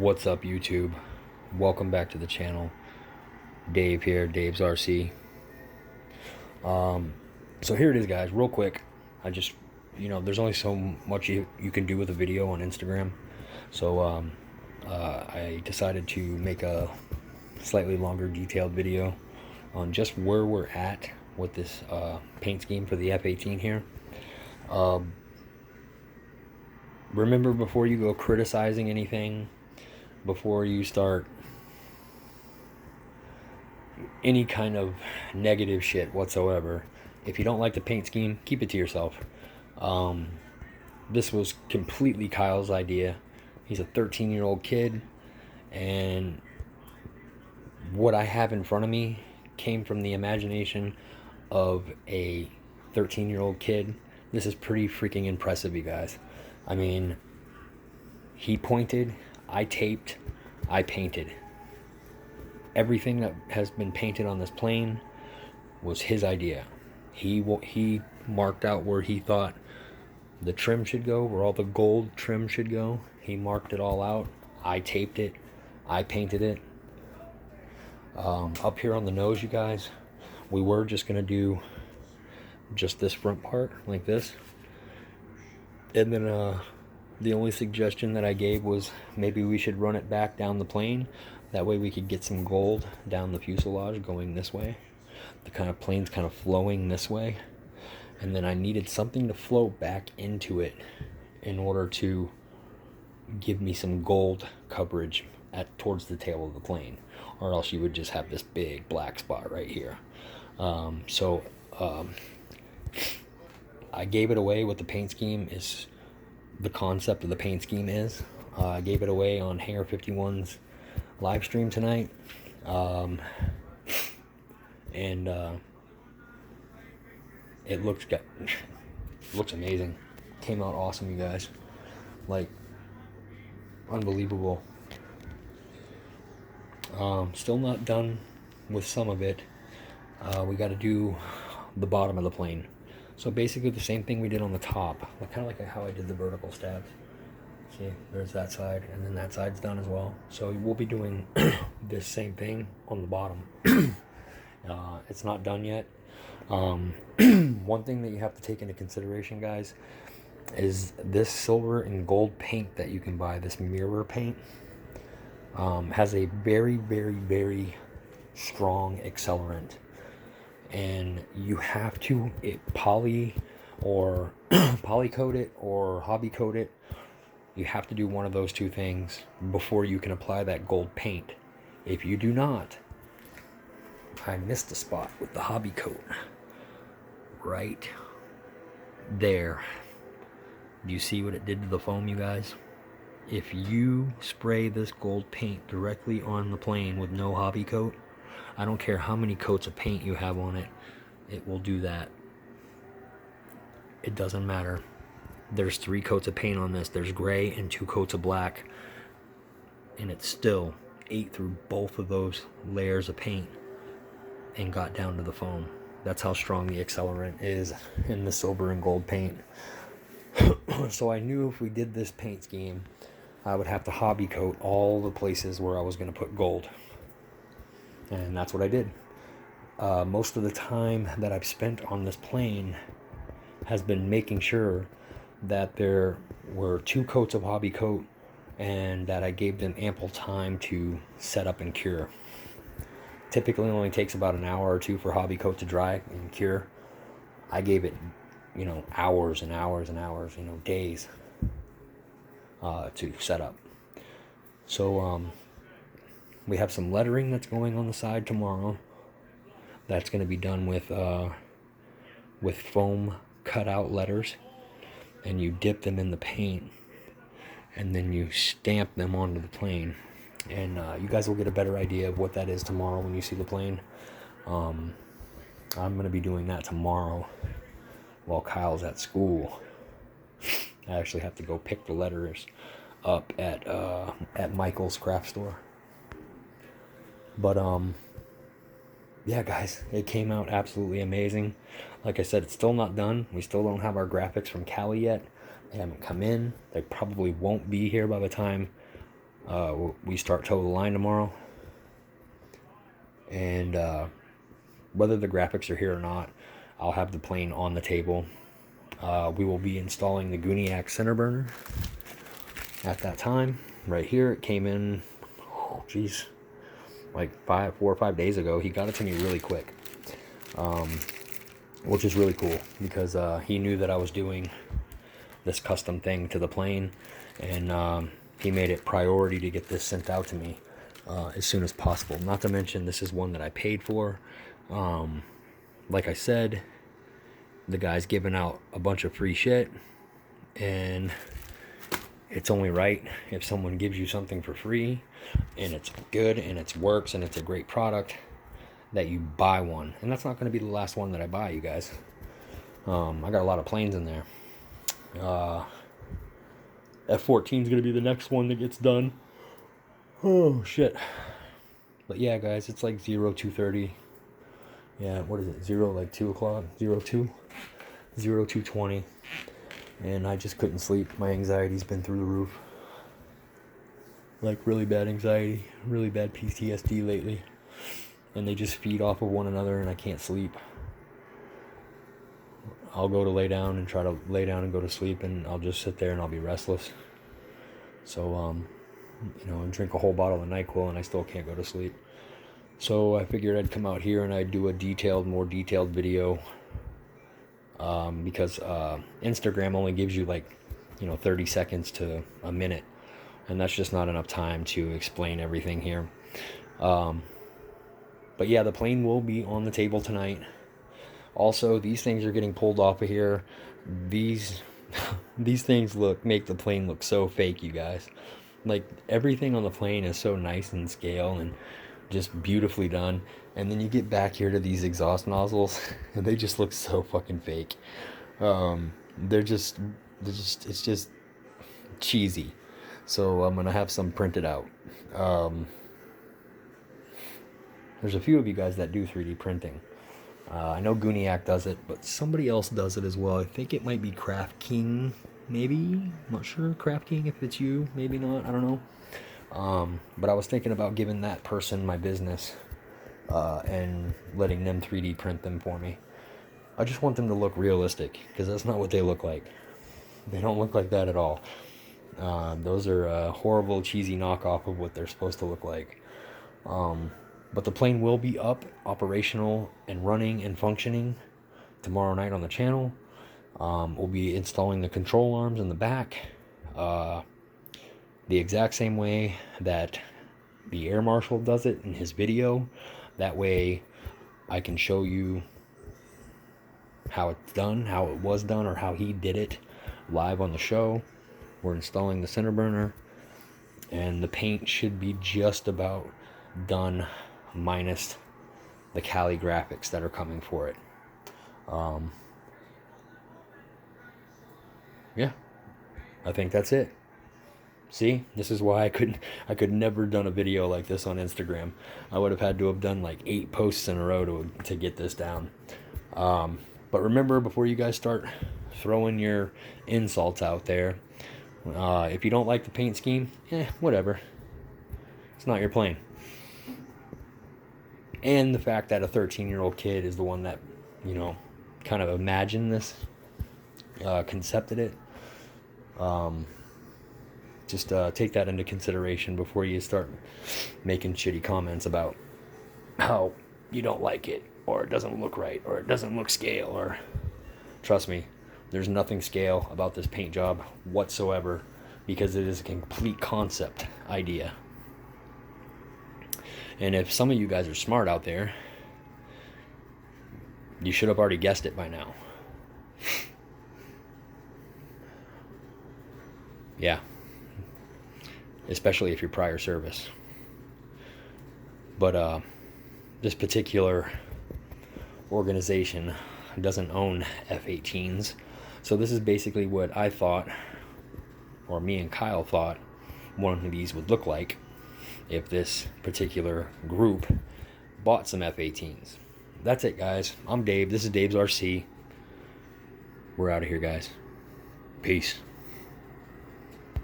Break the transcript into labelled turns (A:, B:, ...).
A: What's up, YouTube? Welcome back to the channel. Dave here, Dave's RC. So here it is, guys, real quick. I just, there's only so much you can do with a video on Instagram. So I decided to make a slightly longer detailed video on just where we're at with this paint scheme for the F18 here. Remember, before you go criticizing anything, before you start any kind of negative shit whatsoever, if you don't like the paint scheme, keep it to yourself. This was completely Kyle's idea. He's a 13-year-old kid, and what I have in front of me came from the imagination of a 13-year-old kid. This is pretty freaking impressive, you guys. I mean, he pointed, I taped, I painted. Everything that has been painted on this plane was his idea. He marked out where he thought the trim should go, where all the gold trim should go. He marked it all out. I taped it. I painted it. Up here on the nose, you guys, we were just going to do just this front part like this. And then the only suggestion that I gave was maybe we should run it back down the plane. That way we could get some gold down the fuselage going this way. The kind of plane's kind of flowing this way. And then I needed something to flow back into it in order to give me some gold coverage towards the tail of the plane. Or else you would just have this big black spot right here. I gave it away. What the paint scheme is, the concept of the paint scheme is. I gave it away on Hangar 51's live stream tonight, and it looks amazing. Came out awesome, you guys. Like, unbelievable. Still not done with some of it. We got to do the bottom of the plane. So basically the same thing we did on the top, kind of like how I did the vertical stabs. See, there's that side, and then that side's done as well. So we'll be doing this same thing on the bottom. It's not done yet. One thing that you have to take into consideration, guys, is this silver and gold paint that you can buy, this mirror paint, has a very, very, very strong accelerant. And you have to poly coat it or hobby coat it. You have to do one of those two things before you can apply that gold paint. If you do not, I missed a spot with the hobby coat right there. Do you see what it did to the foam, you guys? If you spray this gold paint directly on the plane with no hobby coat, I don't care how many coats of paint you have on it, it will do that. It doesn't matter. There's 3 coats of paint on this. There's gray and 2 coats of black. And it still ate through both of those layers of paint and got down to the foam. That's how strong the accelerant is in the silver and gold paint. So I knew if we did this paint scheme, I would have to hobby coat all the places where I was going to put gold. And that's what I did. Most of the time that I've spent on this plane has been making sure that there were 2 coats of hobby coat and that I gave them ample time to set up and cure. Typically only takes about an hour or 2 for hobby coat to dry and cure. I gave it, hours and hours and hours, days to set up. So we have some lettering that's going on the side tomorrow. That's going to be done with foam cutout letters, and you dip them in the paint, and then you stamp them onto the plane. And you guys will get a better idea of what that is tomorrow when you see the plane. I'm going to be doing that tomorrow while Kyle's at school. I actually have to go pick the letters up at Michael's craft store. But yeah, guys, it came out absolutely amazing. Like I said, it's still not done. We still don't have our graphics from Cali yet. They haven't come in. They probably won't be here by the time We start toe the line tomorrow, and whether the graphics are here or not, I'll have the plane on the table. We will be installing the Guniac center burner at that time. Right here, it came in, oh geez, like 4 or 5 days ago. He got it to me really quick, which is really cool, because he knew that I was doing this custom thing to the plane, and he made it priority to get this sent out to me as soon as possible. Not to mention, this is one that I paid for. Like I said, the guy's giving out a bunch of free shit, and it's only right if someone gives you something for free and it's good and it works and it's a great product, that you buy one. And that's not going to be the last one that I buy, you guys. I got a lot of planes in there. F18 is going to be the next one that gets done. Oh shit. But yeah, guys, it's like 0230. Yeah, what is it? 2 o'clock? 0220. And I just couldn't sleep. My anxiety's been through the roof. Like, really bad anxiety, really bad PTSD lately. And they just feed off of one another, and I can't sleep. I'll go to lay down and try to lay down and go to sleep, and I'll just sit there and I'll be restless. So, and drink a whole bottle of NyQuil, and I still can't go to sleep. So I figured I'd come out here and I'd do a more detailed video. Because Instagram only gives you 30 seconds to a minute, and that's just not enough time to explain everything here. But yeah, the plane will be on the table tonight. Also, these things are getting pulled off of here. These things make the plane look so fake, you guys. Like, everything on the plane is so nice in scale and just beautifully done, and then you get back here to these exhaust nozzles and they just look so fucking fake. They're just it's just cheesy. So I'm gonna have some printed out. There's a few of you guys that do 3D printing. I know Guniac does it, but somebody else does it as well. I think it might be Craft King, maybe. I'm not sure. Craft King, if it's you, maybe not. I don't know. But I was thinking about giving that person my business and letting them 3D print them for me. I just want them to look realistic, because that's not what they look like. They don't look like that at all. Those are a horrible, cheesy knockoff of what they're supposed to look like. But the plane will be up, operational, and running and functioning tomorrow night on the channel. We'll be installing the control arms in the back. The exact same way that the Air Marshal does it in his video. That way I can show you how it's done, how it was done, or how he did it live on the show. We're installing the center burner, and the paint should be just about done, minus the Cali graphics that are coming for it. Yeah, I think that's it. See, this is why I could never done a video like this on Instagram. I would have had to have done like 8 posts in a row to get this down. But remember, before you guys start throwing your insults out there, if you don't like the paint scheme, whatever. It's not your plane. And the fact that a 13-year-old kid is the one that, kind of imagined this, concepted it. Just take that into consideration before you start making shitty comments about how you don't like it, or it doesn't look right, or it doesn't look scale, or... Trust me, there's nothing scale about this paint job whatsoever, because it is a complete concept idea. And if some of you guys are smart out there, you should have already guessed it by now. Yeah. Especially if you're prior service. But this particular organization doesn't own F18s. So this is basically what I thought, or me and Kyle thought, one of these would look like if this particular group bought some F18s. That's it, guys. I'm Dave. This is Dave's RC. We're out of here, guys. Peace.